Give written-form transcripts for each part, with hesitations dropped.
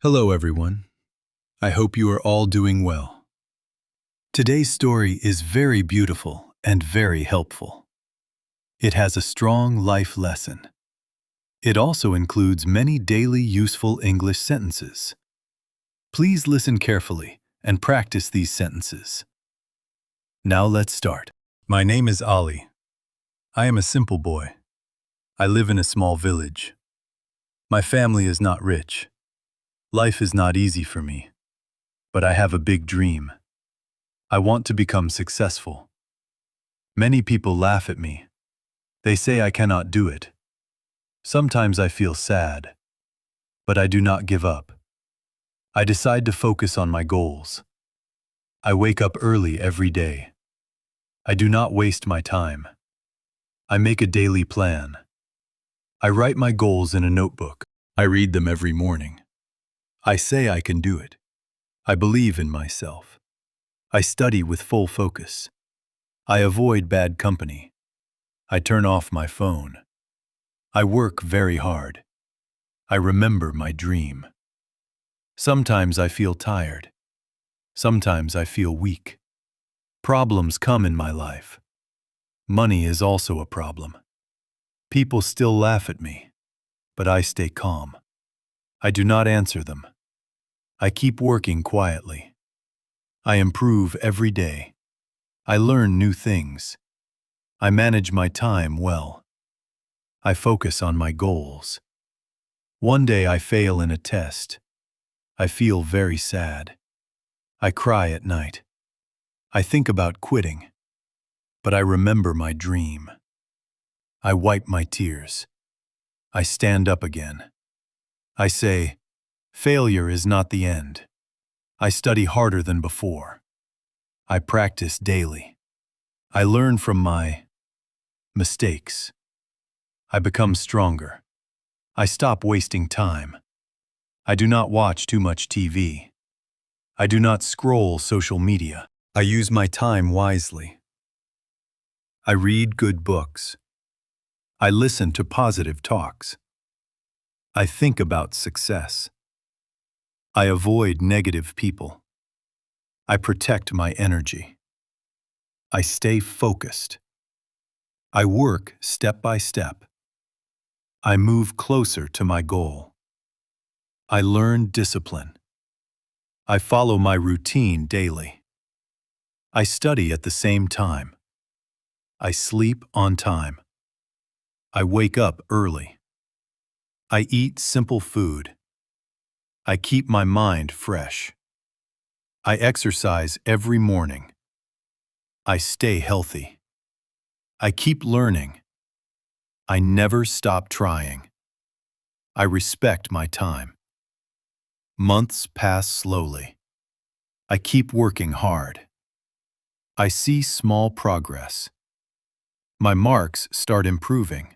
Hello, everyone. I hope you are all doing well. Today's story is very beautiful and very helpful. It has a strong life lesson. It also includes many daily useful English sentences. Please listen carefully and practice these sentences. Now let's start. My name is Ali. I am a simple boy. I live in a small village. My family is not rich. Life is not easy for me, but I have a big dream. I want to become successful. Many people laugh at me. They say I cannot do it. Sometimes I feel sad, but I do not give up. I decide to focus on my goals. I wake up early every day. I do not waste my time. I make a daily plan. I write my goals in a notebook. I read them every morning. I say I can do it. I believe in myself. I study with full focus. I avoid bad company. I turn off my phone. I work very hard. I remember my dream. Sometimes I feel tired. Sometimes I feel weak. Problems come in my life. Money is also a problem. People still laugh at me, but I stay calm. I do not answer them. I keep working quietly. I improve every day. I learn new things. I manage my time well. I focus on my goals. One day I fail in a test. I feel very sad. I cry at night. I think about quitting, but I remember my dream. I wipe my tears. I stand up again. I say, failure is not the end. I study harder than before. I practice daily. I learn from my mistakes. I become stronger. I stop wasting time. I do not watch too much TV. I do not scroll social media. I use my time wisely. I read good books. I listen to positive talks. I think about success. I avoid negative people. I protect my energy. I stay focused. I work step by step. I move closer to my goal. I learn discipline. I follow my routine daily. I study at the same time. I sleep on time. I wake up early. I eat simple food. I keep my mind fresh. I exercise every morning. I stay healthy. I keep learning. I never stop trying. I respect my time. Months pass slowly. I keep working hard. I see small progress. My marks start improving.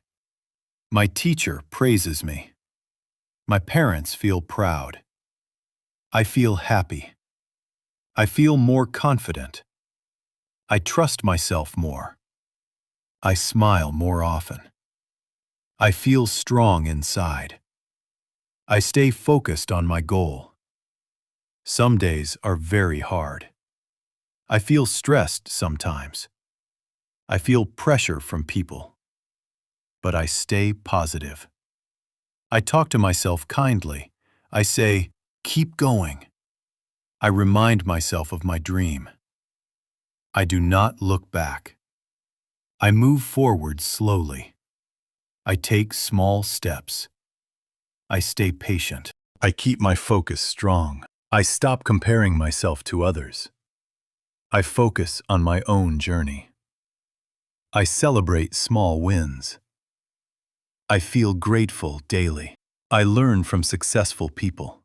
My teacher praises me. My parents feel proud. I feel happy. I feel more confident. I trust myself more. I smile more often. I feel strong inside. I stay focused on my goal. Some days are very hard. I feel stressed sometimes. I feel pressure from people. But I stay positive. I talk to myself kindly. I say, keep going. I remind myself of my dream. I do not look back. I move forward slowly. I take small steps. I stay patient. I keep my focus strong. I stop comparing myself to others. I focus on my own journey. I celebrate small wins. I feel grateful daily. I learn from successful people.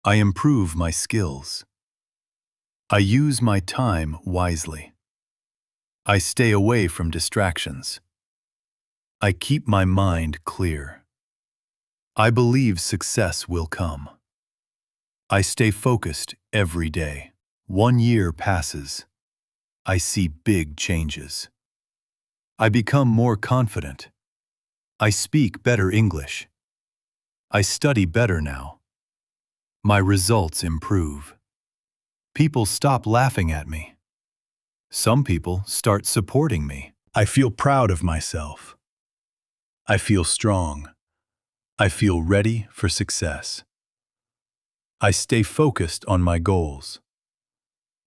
I improve my skills. I use my time wisely. I stay away from distractions. I keep my mind clear. I believe success will come. I stay focused every day. 1 year passes. I see big changes. I become more confident. I speak better English. I study better now. My results improve. People stop laughing at me. Some people start supporting me. I feel proud of myself. I feel strong. I feel ready for success. I stay focused on my goals.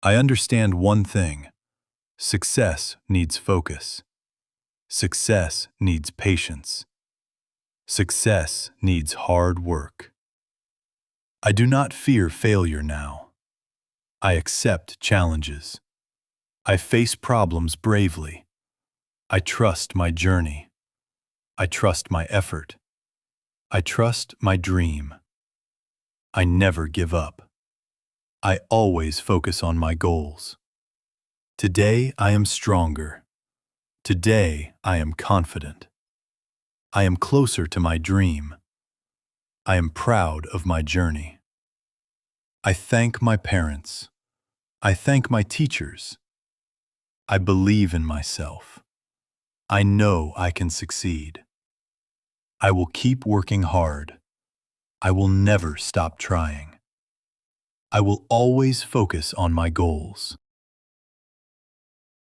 I understand one thing. Success needs focus. Success needs patience. Success needs hard work. I do not fear failure now. I accept challenges. I face problems bravely. I trust my journey. I trust my effort. I trust my dream. I never give up. I always focus on my goals. Today I am stronger. Today I am confident. I am closer to my dream. I am proud of my journey. I thank my parents. I thank my teachers. I believe in myself. I know I can succeed. I will keep working hard. I will never stop trying. I will always focus on my goals.